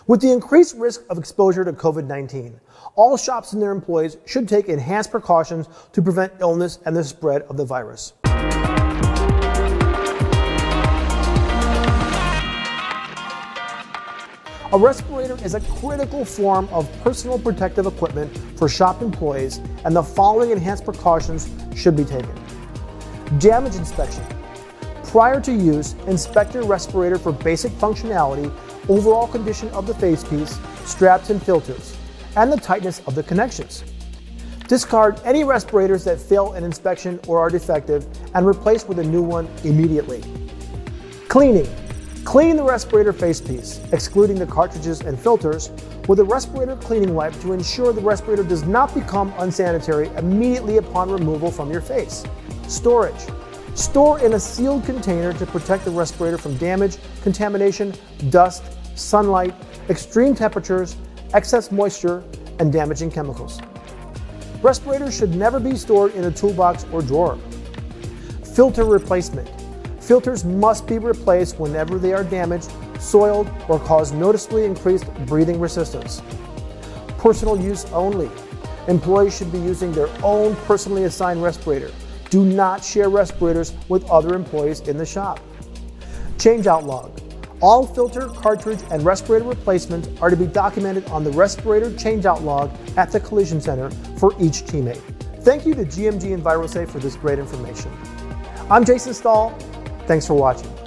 With the increased risk of exposure to COVID-19, all shops and their employees should take enhanced precautions to prevent illness and the spread of the virus. A respirator is a critical form of personal protective equipment for shop employees, and the following enhanced precautions should be taken. Damage inspection. Prior to use, inspect your respirator for basic functionality, overall condition of the facepiece, straps and filters, and the tightness of the connections. Discard any respirators that fail an inspection or are defective and replace with a new one immediately. Cleaning. Clean the respirator facepiece, excluding the cartridges and filters, with a respirator cleaning wipe to ensure the respirator does not become unsanitary immediately upon removal from your face. Storage. Store in a sealed container to protect the respirator from damage, contamination, dust, sunlight, extreme temperatures, excess moisture, and damaging chemicals. Respirators should never be stored in a toolbox or drawer. Filter replacement. Filters must be replaced whenever they are damaged, soiled, or cause noticeably increased breathing resistance. Personal use only. Employees should be using their own personally assigned respirator. Do not share respirators with other employees in the shop. Changeout log. All filter, cartridge, and respirator replacements are to be documented on the respirator changeout log at the collision center for each teammate. Thank you to GMG and ViralSafe for this great information. I'm Jason Stahl. Thanks for watching.